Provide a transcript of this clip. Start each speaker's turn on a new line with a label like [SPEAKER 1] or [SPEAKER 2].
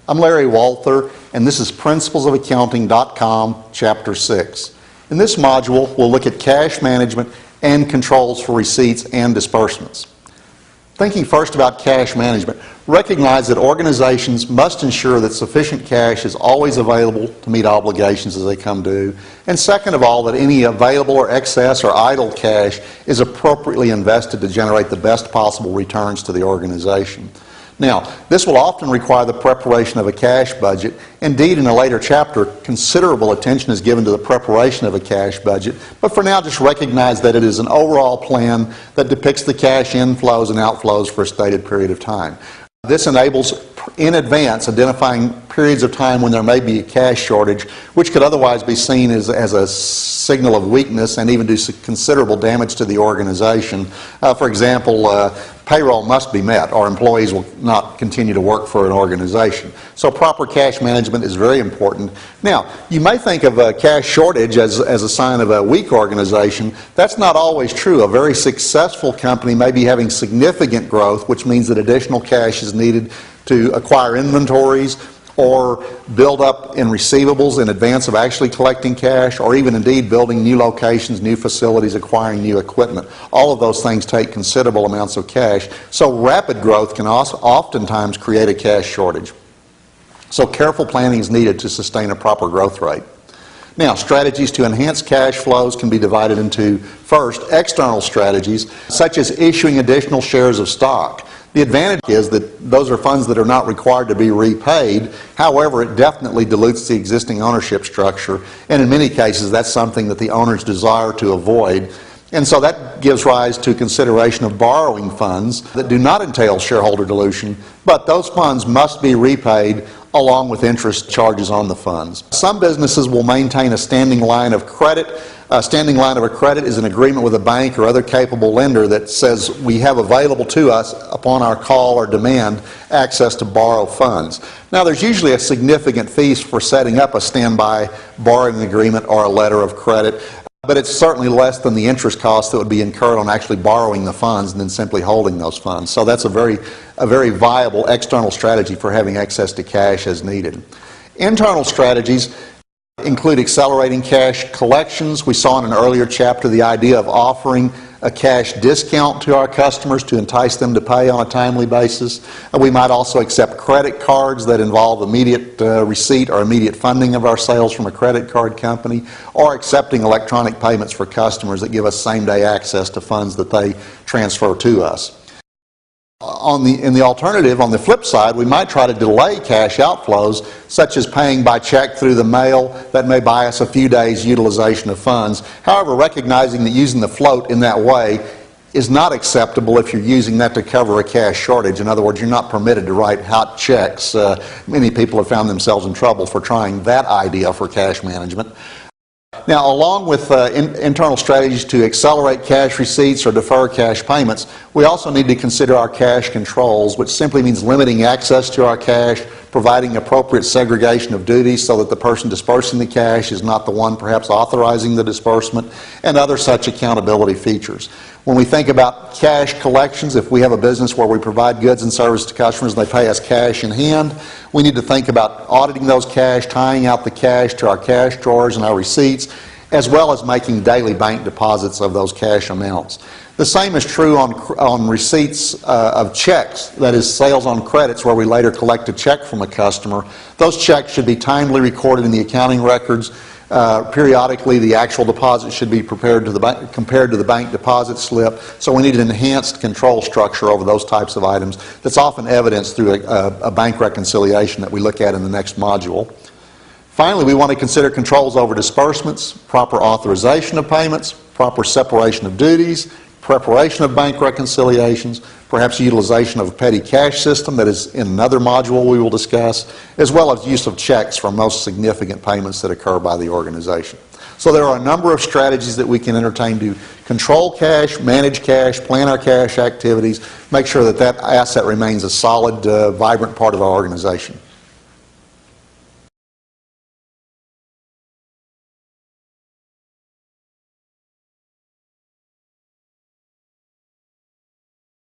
[SPEAKER 1] I'm Larry Walther, and this is PrinciplesOfAccounting.com, Chapter 6. In this module, we'll look at cash management and controls for receipts and disbursements. Thinking first about cash management, recognize that organizations must ensure that sufficient cash is always available to meet obligations as they come due. And second of all, that any available or excess or idle cash is appropriately invested to generate the best possible returns to the organization. Now, this will often require the preparation of a cash budget. Indeed, in a later chapter, considerable attention is given to the preparation of a cash budget. But for now, just recognize that it is an overall plan that depicts the cash inflows and outflows for a stated period of time. This enables, in advance, identifying periods of time when there may be a cash shortage, which could otherwise be seen as a signal of weakness and even do considerable damage to the organization. For example, payroll must be met or employees will not continue to work for an organization. So proper cash management is very important. Now, you may think of a cash shortage as a sign of a weak organization. That's not always true. A very successful company may be having significant growth, which means that additional cash is needed to acquire inventories or build up in receivables in advance of actually collecting cash, or even indeed building new locations, new facilities, acquiring new equipment. All of those things take considerable amounts of cash. So rapid growth can also oftentimes create a cash shortage. So careful planning is needed to sustain a proper growth rate. Now, strategies to enhance cash flows can be divided into, first, external strategies, such as issuing additional shares of stock. The advantage is that those are funds that are not required to be repaid. However, it definitely dilutes the existing ownership structure, and in many cases that's something that the owners desire to avoid. And so that gives rise to consideration of borrowing funds that do not entail shareholder dilution, but those funds must be repaid along with interest charges on the funds. Some businesses will maintain a standing line of credit. A standing line of credit is an agreement with a bank or other capable lender that says we have available to us upon our call or demand access to borrow funds. Now, there's usually a significant fee for setting up a standby borrowing agreement or a letter of credit, but it's certainly less than the interest cost that would be incurred on actually borrowing the funds and then simply holding those funds. So that's a very viable external strategy for having access to cash as needed. Internal strategies include accelerating cash collections. We saw in an earlier chapter the idea of offering a cash discount to our customers to entice them to pay on a timely basis. We might also accept credit cards that involve immediate receipt or immediate funding of our sales from a credit card company, or accepting electronic payments for customers that give us same-day access to funds that they transfer to us. In the alternative, on the flip side, we might try to delay cash outflows, such as paying by check through the mail. That may buy us a few days' utilization of funds. However, recognizing that using the float in that way is not acceptable if you're using that to cover a cash shortage. In other words, you're not permitted to write hot checks. Many people have found themselves in trouble for trying that idea for cash management. Now, along with internal strategies to accelerate cash receipts or defer cash payments, we also need to consider our cash controls, which simply means limiting access to our cash, providing appropriate segregation of duties so that the person dispersing the cash is not the one perhaps authorizing the disbursement, and other such accountability features. When we think about cash collections, if we have a business where we provide goods and services to customers and they pay us cash in hand, we need to think about auditing those cash, tying out the cash to our cash drawers and our receipts, as well as making daily bank deposits of those cash amounts. The same is true on receipts of checks, that is, sales on credits where we later collect a check from a customer. Those checks should be timely recorded in the accounting records. Periodically, the actual deposit should be compared to the bank deposit slip. So we need an enhanced control structure over those types of items that's often evidenced through a bank reconciliation that we look at in the next module. Finally, we want to consider controls over disbursements, proper authorization of payments, proper separation of duties, preparation of bank reconciliations, perhaps utilization of a petty cash system that is in another module we will discuss, as well as use of checks for most significant payments that occur by the organization. So there are a number of strategies that we can entertain to control cash, manage cash, plan our cash activities, make sure that that asset remains a solid, vibrant part of our organization.